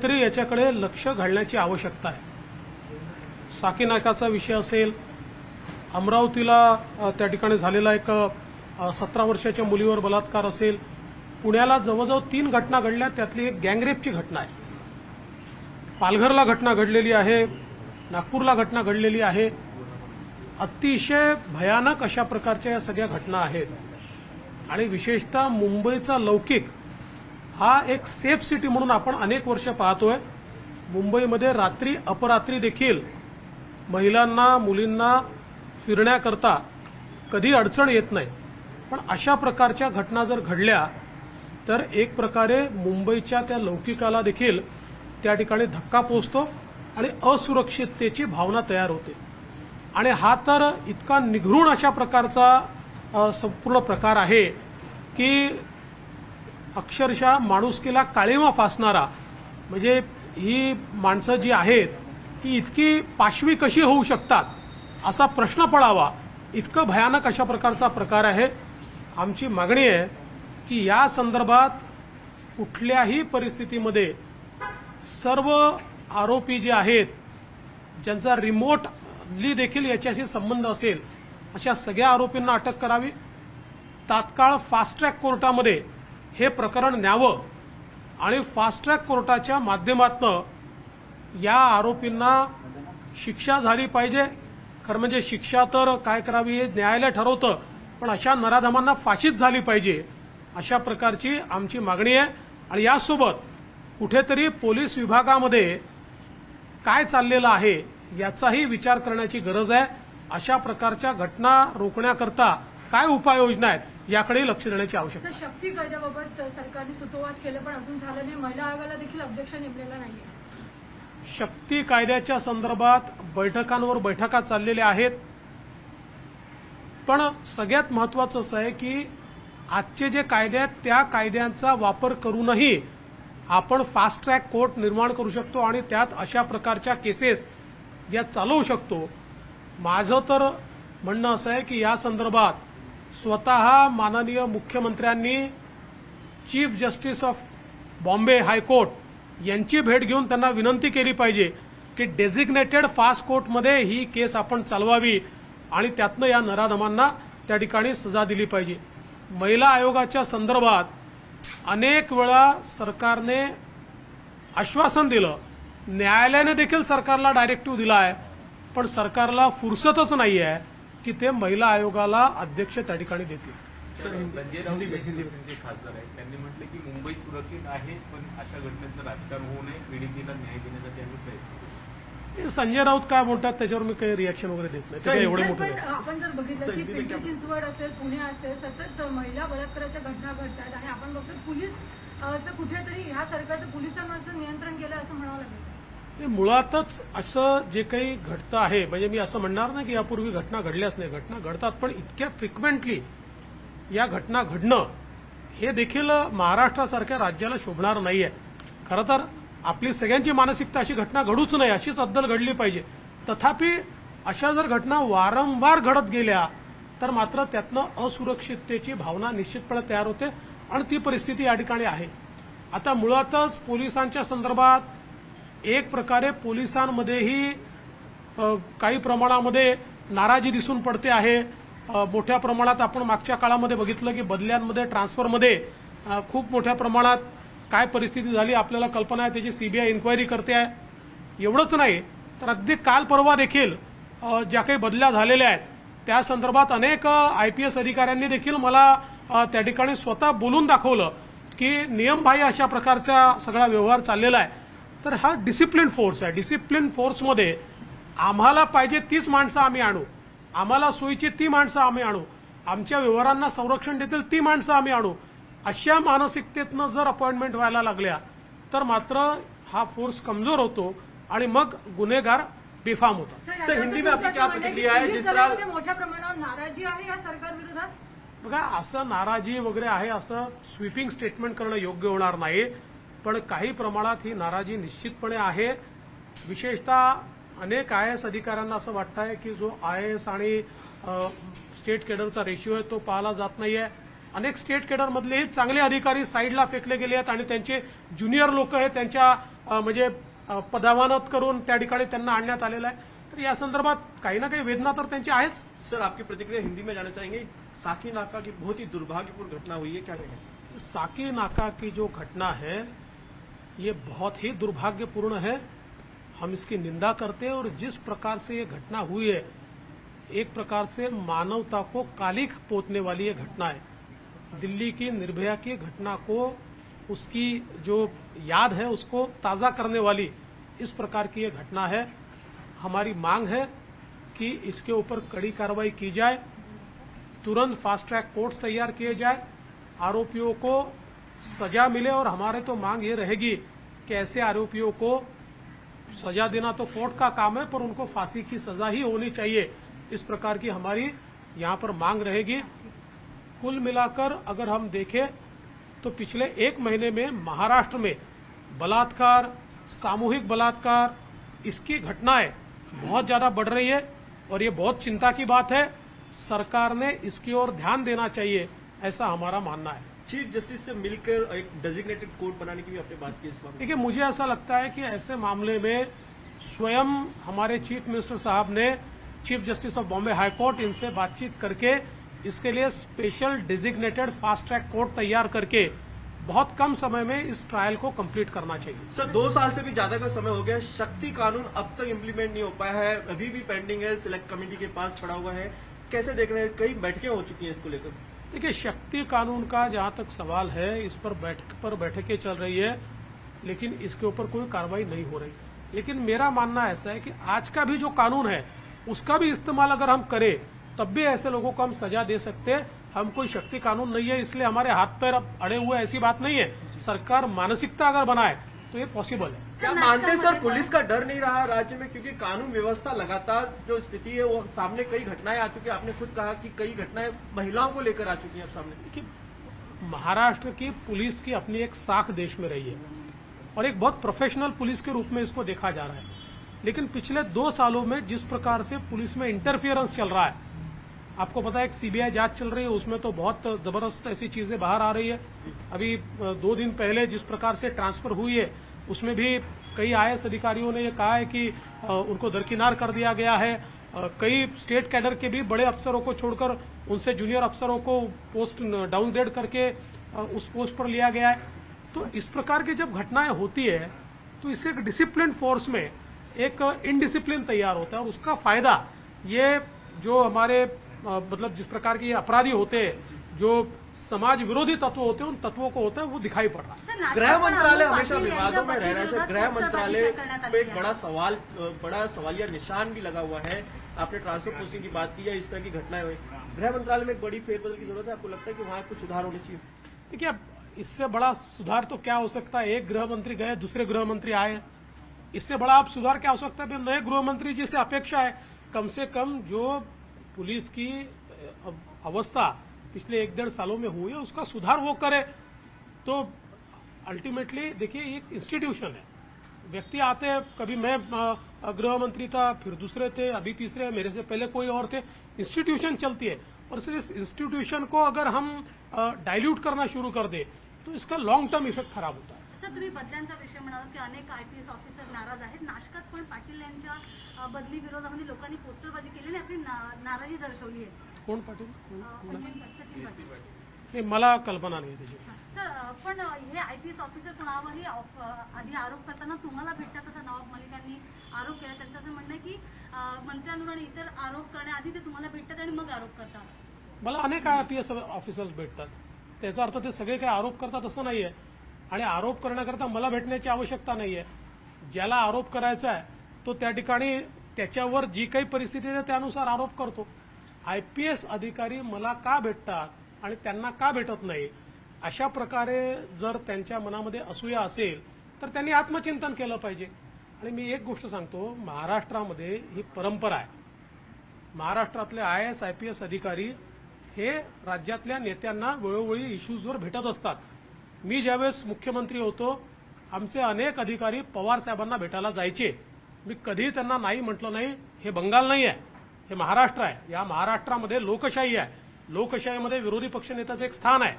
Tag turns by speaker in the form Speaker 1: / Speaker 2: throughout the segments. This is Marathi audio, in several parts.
Speaker 1: तरी याच्याकडे लक्ष घालण्याची आवश्यकता आहे। साकीनाकाचा विषय असेल, अमरावतीला त्या ठिकाणी झालेला एक 17 वर्षाच्या मुलीवर बलात्कार असेल, पुण्याला जवळजवळ 3 घटना घडल्या, त्यातली एक गँगरेपची घटना आहे। पालघरला घटना घडलेली आहे, नागपूरला घटना घडलेली आहे। अतिशय भयानक अशा प्रकारच्या या सगळ्या घटना आहेत आणि विशेषतः मुंबईचा लौकिक हा एक सेफ सिटी म्हणून आपण अनेक वर्ष पाहतोय। मुंबईमध्ये रात्री अपरात्री देखील महिलांना मुलींना फिरण्याकरता कधी अडचण येत नाही, पण अशा प्रकारच्या घटना जर घडल्या तर एक प्रकारे मुंबईच्या त्या लौकिकाला देखील त्या ठिकाणी धक्का पोचतो आणि असुरक्षिततेची भावना तयार होते। आणि हा तर इतका निघृण अशा प्रकारचा संपूर्ण प्रकार आहे की अक्षरशः माणुसकीला काळिमा फासणारा, म्हणजे ही माणसं जी आहेत ही इतकी पाशवी कशी होऊ शकतात असा प्रश्न पडावा, इतकं भयानक अशा प्रकारचा प्रकार आहे। आमची मागणी आहे की या संदर्भात कुठल्याही परिस्थितीमध्ये सर्व आरोपी जे आहेत, ज्यांचा रिमोटली देखील याच्याशी संबंध असेल, अशा सगळ्या आरोपींना अटक करावी। तात्काळ फास्ट ट्रॅक कोर्टामध्ये हे प्रकरण न्यावं आणि फास्ट ट्रॅक कोर्टाच्या माध्यमातून या आरोपींना शिक्षा झाली पाहिजे। खरं म्हणजे शिक्षा तर काय करावी हे न्यायालय ठरवतं, पण अशा नराधमांना फाशीच झाली पाहिजे, अशा प्रकारची आमची मागणी आहे। आणि यासोबत कुठेतरी पोलीस विभागामध्ये काय चाललेलं आहे याचाही विचार करण्याची गरज आहे। अशा प्रकारच्या घटना रोखण्याकरता काय उपाययोजना आहेत याकडे लक्ष देण्याची आवश्यकता आहे।
Speaker 2: शक्ती कायद्याबाबत सरकारने सुतोवाच केले, पण अजून झालं नाही। महिला आयोगाला देखील अध्यक्ष नेमलेला नाहीये।
Speaker 1: शक्ती कायद्याच्या संदर्भात बैठकांवर बैठका चाललेल्या आहेत, पण सगळ्यात महत्त्वाचं असं आहे की आजचे जे कायदे आहेत त्या कायद्यांचा वापर करूनही आपण फास्ट ट्रॅक कोर्ट निर्माण करू शकतो आणि त्यात अशा प्रकारच्या केसेस या चालवू शकतो। माझं तर म्हणणं असं आहे की या संदर्भात स्वतः माननीय मुख्यमंत्र्यांनी chief justice of Bombay high court यांची भेट घेऊन त्यांना विनंती केली पाहिजे की डेझिग्नेटेड फास्ट कोर्टमध्ये ही केस आपण चालवावी आणि त्यातनं या नराधमांना त्या ठिकाणी सजा दिली पाहिजे। महिला आयोगाच्या संदर्भात अनेक वेळा सरकारने आश्वासन दिलं, न्यायालयाने देखील सरकारला डायरेक्टिव्ह दिला आहे, पण सरकारला फुरसतच नाही आहे की ते महिला आयोगाला अध्यक्ष त्या ठिकाणी देतील।
Speaker 3: संजय राऊत खासदार आहेत, त्यांनी म्हटलं की मुंबई सुरक्षित आहे, पण अशा घटनेचं राजकारण होऊ नये, पीडितेला न्याय देण्यासाठी आम्ही प्रयत्न करू।
Speaker 1: संजय राऊत काय बोलतात त्याच्यावर मी काही रिॲक्शन वगैरे देत नाही, ते काही एवढे मोठे नाही।
Speaker 2: आपण जर बघितलं की पिंपरी चिंचवड असेल, पुणे असेल, सतत महिला बलात्काराच्या घटना घडतात आणि आपण बघतो पोलीस कुठेतरी ह्या सरकारचं पोलिसांवरचं नियंत्रण केलं असं म्हणावं लागेल।
Speaker 1: मुळातच असं जे काही घडतं आहे, म्हणजे मी असं म्हणणार नाही की यापूर्वी घटना घडल्याच नाही, घटना घडतात, पण इतक्या फ्रिक्वेंटली या घटना घडणं हे देखील महाराष्ट्रासारख्या राज्याला शोभणार नाहीये। खरं तर आपली सगळ्यांची मानसिकता अशी घटना घडूच नाही, अशीच अद्दल घडली पाहिजे। तथापि अशा जर घटना वारंवार घडत गेल्या तर मात्र त्यातनं असुरक्षिततेची भावना निश्चितपणे तयार होते आणि ती परिस्थिती या ठिकाणी आहे। आता मुळातच पोलिसांच्या संदर्भात एक प्रकारे पोलिसांमध्येही काही प्रमाणामध्ये नाराजी दिसून पडते आहे। मोठ्या प्रमाणात आपण मागच्या काळामध्ये बघितलं की बदल्यांमध्ये, ट्रान्सफरमध्ये खूप मोठ्या प्रमाणात काय परिस्थिती झाली आपल्याला कल्पना आहे, त्याची सीबीआय इन्क्वायरी करते आहे। एवढंच नाही तर अगदी काल परवा देखील ज्या काही बदल्या झालेल्या आहेत त्या संदर्भात अनेक IPS अधिकाऱ्यांनी देखील मला त्या ठिकाणी स्वतः बोलून दाखवलं की नियमबाह्य अशा प्रकारचा सगळा व्यवहार चाललेला आहे। तर हा डिसिप्लिन फोर्स आहे, डिसिप्लिन फोर्समध्ये आम्हाला पाहिजे तीच माणसं आम्ही आणू, आम्हाला सोयीची ती माणसं आम्ही आणू, आमच्या व्यवहारांना संरक्षण देतील ती माणसं आम्ही आणू, अशा मानसिकतेतनं जर अपॉइंटमेंट व्हायला लागल्या तर मात्र हा फोर्स कमजोर होतो आणि मग गुन्हेगार बेफाम होतात।
Speaker 3: सर, हिंदी में आपकी क्या प्रतिक्रिया है? जिस तरह
Speaker 2: मोठ्या प्रमाणावर नाराजी आहे या सरकार विरोधात,
Speaker 1: बघा असं नाराजी वगैरे आहे असं स्वीपिंग स्टेटमेंट करणं योग्य होणार नाही, पण काही प्रमाणात ही नाराजी निश्चितपणे आहे। विशेषतः अनेक IAS अधिकाऱ्यांना असं वाटतंय की जो IAS आणि स्टेट केडरचा रेशिओ आहे तो पाळला जात नाहीये। अनेक स्टेट केडरमधलेही चांगले अधिकारी साईडला फेकले गेले आहेत आणि त्यांचे ज्युनियर लोक हे त्यांच्या म्हणजे पदावनत करून त्या ठिकाणी त्यांना आणण्यात आलेलं आहे. तर या संदर्भात काही ना काही वेदना तर त्यांची आहेच.
Speaker 4: सर, आपकी प्रतिक्रिया हिंदी में जानना चाहेंगे। साकी नाका की बहुत ही दुर्भाग्यपूर्ण घटना हुई है, क्या कहेंगे?
Speaker 1: साकी नाका की जो घटना है ये बहुत ही दुर्भाग्यपूर्ण है. हम इसकी निंदा करते हैं और जिस प्रकार से ये घटना हुई है एक प्रकार से मानवता को कालिख पोतने वाली ये घटना है. दिल्ली की निर्भया की घटना को उसकी जो याद है उसको ताज़ा करने वाली इस प्रकार की ये घटना है. हमारी मांग है कि इसके ऊपर कड़ी कार्रवाई की जाए, तुरंत फास्ट ट्रैक कोर्ट्स तैयार किए जाए, आरोपियों को सजा मिले. और हमारे तो मांग ये रहेगी कि ऐसे आरोपियों को सजा देना तो कोर्ट का काम है, पर उनको फांसी की सजा ही होनी चाहिए. इस प्रकार की हमारी यहाँ पर मांग रहेगी. कुल मिलाकर अगर हम देखें तो पिछले एक महीने में महाराष्ट्र में बलात्कार, सामूहिक बलात्कार, इसकी घटनाएं बहुत ज्यादा बढ़ रही है और ये बहुत चिंता की बात है. सरकार ने इसकी ओर ध्यान देना चाहिए, ऐसा हमारा मानना है.
Speaker 4: चीफ जस्टिस से मिलकर एक डेजिग्नेटेड कोर्ट बनाने की भी आपने बात की इस बात में।
Speaker 1: देखिए, मुझे ऐसा लगता है कि ऐसे मामले में स्वयं हमारे चीफ मिनिस्टर साहब ने chief justice of Bombay high court इनसे बातचीत करके इसके लिए special designated fast track court तैयार करके बहुत कम समय में इस ट्रायल को कंप्लीट करना चाहिए.
Speaker 4: सर, 2 साल से भी ज्यादा का समय हो गया, शक्ति कानून अब तक इम्प्लीमेंट नहीं हो पाया है, अभी भी पेंडिंग है, सिलेक्ट कमेटी के पास पड़ा हुआ है. कैसे देख रहे हैं? कई बैठकें हो चुकी हैं इसको लेकर.
Speaker 1: देखिए, शक्ति कानून का जहां तक सवाल है, इस पर बैठकें चल रही है, लेकिन इसके ऊपर कोई कार्रवाई नहीं हो रही. लेकिन मेरा मानना ऐसा है कि आज का भी जो कानून है उसका भी इस्तेमाल अगर हम करें तब भी ऐसे लोगों को हम सजा दे सकते हैं. हम कोई शक्ति कानून नहीं है इसलिए हमारे हाथ पैर अब अड़े हुए, ऐसी बात नहीं है. सरकार मानसिकता अगर बनाए तो ये पॉसिबल है.
Speaker 4: क्या मानते हैं सर, पुलिस का डर नहीं रहा राज्य में? क्योंकि कानून व्यवस्था लगातार जो स्थिति है वो सामने कई घटनाएं आ चुकी है. आपने खुद कहा कि कई घटनाएं महिलाओं को लेकर आ चुकी हैं अब सामने.
Speaker 1: देखिए, महाराष्ट्र की पुलिस की अपनी एक साख देश में रही है और एक बहुत प्रोफेशनल पुलिस के रूप में इसको देखा जा रहा है. लेकिन पिछले 2 सालों में जिस प्रकार से पुलिस में इंटरफियरेंस चल रहा है, आपको पता है एक सीबीआई जांच चल रही है, उसमें तो बहुत जबरदस्त ऐसी चीजें बाहर आ रही है. अभी 2 दिन पहले जिस प्रकार से ट्रांसफर हुई है उसमें भी कई आईएएस अधिकारियों ने ये कहा है कि उनको दरकिनार कर दिया गया है. कई स्टेट कैडर के भी बड़े अफसरों को छोड़कर उनसे जूनियर अफसरों को पोस्ट डाउनग्रेड करके उस पोस्ट पर लिया गया है. तो इस प्रकार की जब घटनाएं होती है तो इससे एक डिसिप्लिन फोर्स में एक इनडिसिप्लिन तैयार होता है और उसका फायदा ये जो हमारे मतलब जिस प्रकार के अपराधी होते हैं, जो समाज विरोधी तत्व होते हैं, उन तत्वों को होता है वो दिखाई पड़ रहा है.
Speaker 4: गृह मंत्रालय हमेशा विवादों में रह रहा है. गृह मंत्रालय पे एक बड़ा सवालिया निशान भी लगा हुआ है. आपने ट्रांसफर पोस्टिंग की बात की है, इस तरह की घटनाएं हुई. गृह मंत्रालय में एक बड़ी फेरबदल की जरूरत है. आपको लगता है कि वहां कुछ सुधार होने चाहिए?
Speaker 1: देखिए, अब इससे बड़ा सुधार तो क्या हो सकता है? एक गृह मंत्री गए, दूसरे गृह मंत्री आए, इससे बड़ा आप सुधार क्या हो सकता है? नए गृह मंत्री जी से अपेक्षा है कम से कम जो पुलिस की अवस्था पिछले 1-1.5 सालों में हुई है उसका सुधार वो करे. तो अल्टीमेटली देखिए, ये एक इंस्टीट्यूशन है. व्यक्ति आते हैं, कभी मैं गृह मंत्री था, फिर दूसरे थे, अभी तीसरे, मेरे से पहले कोई और थे. इंस्टीट्यूशन चलती है और सिर्फ इस इंस्टीट्यूशन को अगर हम डायल्यूट करना शुरू कर दे तो इसका लॉन्ग टर्म इफेक्ट खराब होता है.
Speaker 5: सर, तुम्ही बदल्यांचा विषय म्हणाला की अनेक आयपीएस ऑफिसर नाराज आहेत. नाशकात पण पाटील यांच्या बदली विरोधामध्ये लोकांनी पोस्टरबाजी केली आणि आपली नाराजी दर्शवली आहे.
Speaker 1: कोण पाटील?
Speaker 5: सचिन पाटील.
Speaker 1: नाही, मला कल्पना नाही त्याची.
Speaker 5: सर, पण हे आयपीएस ऑफिसर कुणावरही आधी आरोप करताना तुम्हाला भेटतात असं नवाब मलिकांनी आरोप केला. त्यांचं असं म्हणणं आहे की मंत्र्यांवर आणि इतर आरोप करण्याआधी ते तुम्हाला भेटतात आणि मग आरोप करतात.
Speaker 1: मला अनेक आयपीएस ऑफिसर्स भेटतात. त्याचा अर्थ ते सगळे काही आरोप करतात असं नाहीये. आणि आरोप करण्याकरता मला भेटण्याची आवश्यकता नाहीये. ज्याला आरोप करायचा आहे तो त्या ठिकाणी त्याच्यावर जी काही परिस्थिती आहे त्यानुसार आरोप करतो. आयपीएस अधिकारी मला का भेटतात आणि त्यांना का भेटत नाही, अशा प्रकारे जर त्यांच्या मनामध्ये असूया असेल तर त्यांनी आत्मचिंतन केलं पाहिजे. आणि मी एक गोष्ट सांगतो, महाराष्ट्रामध्ये ही परंपरा आहे. महाराष्ट्रातले आयएएस आयपीएस अधिकारी हे राज्यातल्या नेत्यांना वेळोवेळी इश्यूजवर भेटत असतात. मी ज्यावेळेस मुख्यमंत्री होतो आमचे अनेक अधिकारी पवार साहेबांना भेटायला जायचे. मी कधीही त्यांना नाही म्हटलं नाही. हे बंगाल नाही आहे, हे महाराष्ट्र आहे. या महाराष्ट्रामध्ये लोकशाही आहे. लोकशाहीमध्ये विरोधी पक्षनेत्याचं एक स्थान आहे,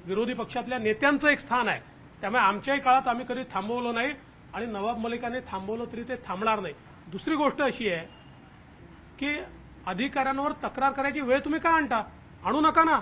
Speaker 1: विरोधी पक्षातल्या नेत्यांचं एक स्थान आहे. त्यामुळे आमच्याही काळात आम्ही कधी थांबवलं नाही. आणि नवाब मलिकाने थांबवलं तरी ते थांबणार नाही. दुसरी गोष्ट अशी आहे की अधिकाऱ्यांवर तक्रार करायची वेळ तुम्ही का आणता? आणू नका ना.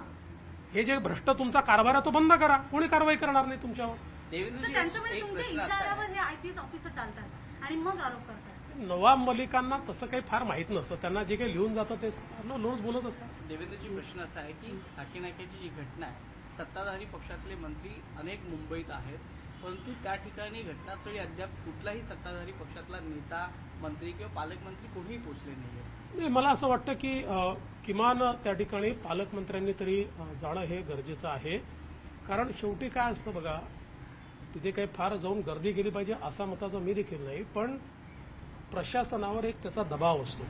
Speaker 1: हे जे भ्रष्ट तुमचा कारभार आहे तो बंद करा. कोणी कारवाई करणार नाही तुमच्यावर.
Speaker 5: तर त्यांच्यामुळे तुमच्या इशाऱ्यावर हे आयपीएस ऑफिसर चालतात आणि मग आरोप करतात.
Speaker 1: नवाब मलिकांना तसं काही फार माहीत नसतं. त्यांना जे काही लिहून जातं ते नोट्स बोलत असतात.
Speaker 6: देवेंद्रजी, प्रश्न असा आहे की साकीनाक्याची जी घटना आहे, सत्ताधारी पक्षातले मंत्री अनेक मुंबईत आहेत, परंतु त्या ठिकाणी घटनास्थळी अद्याप कुठलाही सत्ताधारी पक्षातला नेता, मंत्री किंवा पालकमंत्री कोणीही पोहोचले नाहीये.
Speaker 1: नाही, मला असं वाटतं की किमान त्या ठिकाणी पालकमंत्र्यांनी तरी जाणं हे गरजेचं आहे. कारण शेवटी काय असतं बघा, तिथे काही फार जाऊन गर्दी केली पाहिजे असा मताचा मी देखील नाही, पण प्रशासनावर एक त्याचा दबाव असतो.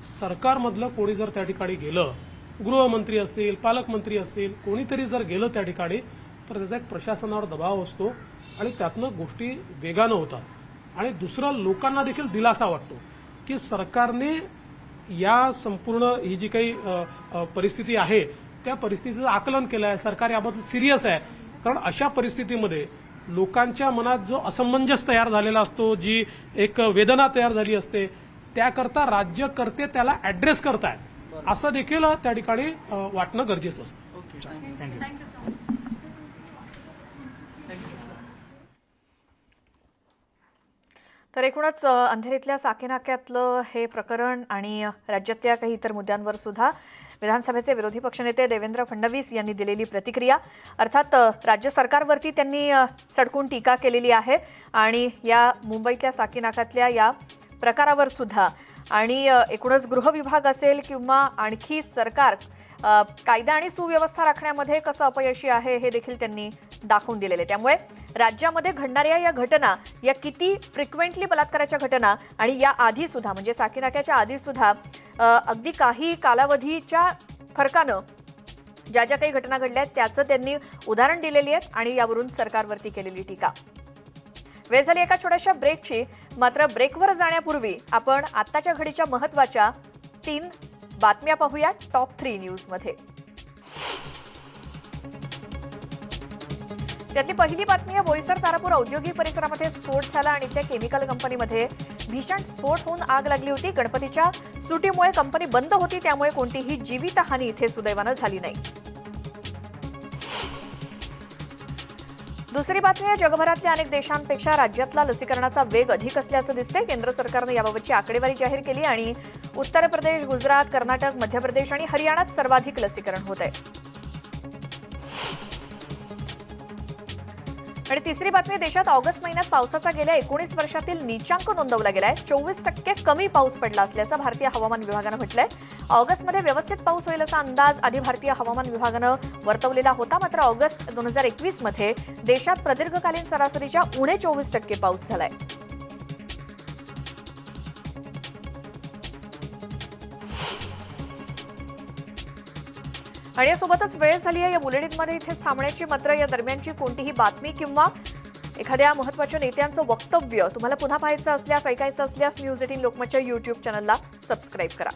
Speaker 1: सरकारमधलं कोणी जर त्या ठिकाणी गेलं, गृहमंत्री असतील, पालकमंत्री असतील, कोणीतरी जर गेलं त्या ठिकाणी, तर त्याचा एक प्रशासनावर दबाव असतो आणि त्यातनं गोष्टी वेगानं होतात. आणि दुसरं, लोकांना देखील दिलासा वाटतो की सरकारने या संपूर्ण ही जी काही परिस्थिती आहे त्या परिस्थितीचं आकलन केलं आहे. सरकार याबद्दल सिरियस आहे. कारण अशा परिस्थितीमध्ये लोकांच्या मनात जो असमंजस तयार झालेला असतो, जी एक वेदना तयार झाली असते, त्याकरता राज्यकर्ते त्याला ऍड्रेस करतायत असं देखील त्या ठिकाणी वाटणं गरजेचं असतं.
Speaker 6: Okay,
Speaker 5: thank you so much.
Speaker 7: तर एकूणच अंधेरीतल्या साकीनाक्यातलं हे प्रकरण आणि राज्यातल्या काही इतर मुद्द्यांवर सुद्धा विधानसभेचे विरोधी पक्षनेते देवेंद्र फडणवीस यांनी दिलेली प्रतिक्रिया. अर्थात राज्य सरकारवरती त्यांनी सडकून टीका केलेली आहे आणि या मुंबईतल्या साकीनाक्यातल्या या प्रकारावर सुद्धा आणि एकूणच गृह विभाग असेल किंवा आणखी सरकार कायदा आणि सुव्यवस्था राखण्यामध्ये कसं अपयशी आहे हे देखील त्यांनी दाखवून दिलेले. त्यामुळे राज्यामध्ये घडणाऱ्या या घटना, या किती फ्रिक्वेंटली बलात्काराच्या घटना आणि या आधी सुद्धा म्हणजे साकीनाक्याच्या आधी सुद्धा अगदी काही कालावधीच्या फरकानं ज्या ज्या काही घटना घडल्या आहेत त्याचं त्यांनी उदाहरण दिलेली आहेत आणि यावरून सरकारवरती केलेली टीका. वेळ झाली एका छोट्याशा ब्रेकची. मात्र ब्रेकवर जाण्यापूर्वी आपण आत्ताच्या घडीच्या महत्त्वाच्या 3 बातम्या पाहूया टॉप 3 न्यूजमध्ये. त्यातली पहिली बातमी आहे, बोईसर तारापूर औद्योगिक परिसरामध्ये स्फोट झाला आणि इथल्या केमिकल कंपनीमध्ये भीषण स्फोट होऊन आग लागली होती. गणपतीच्या सुटीमुळे कंपनी बंद होती, त्यामुळे कोणतीही जीवितहानी इथे सुदैवानं झाली नाही. दुसरी बातमी आहे, जगभरातल्या अनेक देशांपेक्षा राज्यातला लसीकरणाचा वेग अधिक असल्याचं दिसतंय. केंद्र सरकारनं याबाबतची आकडेवारी जाहीर केली आणि उत्तर प्रदेश, गुजरात, कर्नाटक, मध्य प्रदेश आणि हरियाणात सर्वाधिक लसीकरण होत आहे. आणि तिसरी बातमी, देशात ऑगस्ट महिन्यात पावसाचा गेल्या 19 वर्षातील नीचांक नोंदवला गेलाय. 24% कमी पाऊस पडला असल्याचं भारतीय हवामान विभागानं म्हटलंय. ऑगस्टमध्ये व्यवस्थित पाऊस होईल असा अंदाज आधी भारतीय हवामान विभागानं वर्तवलेला होता. मात्र ऑगस्ट 2021 मध्ये देशात प्रदीर्घकालीन सरासरीच्या उणे 24% पाऊस झालाय. आणि यासोबतच वेळ झाली आहे या बुलेटिनमध्ये इथेच थांबण्याची. मात्र या दरम्यानची कोणतीही बातमी किंवा एखाद्या महत्त्वाच्या नेत्यांचं वक्तव्य तुम्हाला पुन्हा पाहायचं असल्यास, ऐकायचं असल्यास न्यूज 18 लोकमतच्या YouTube चॅनलला सबस्क्राईब करा.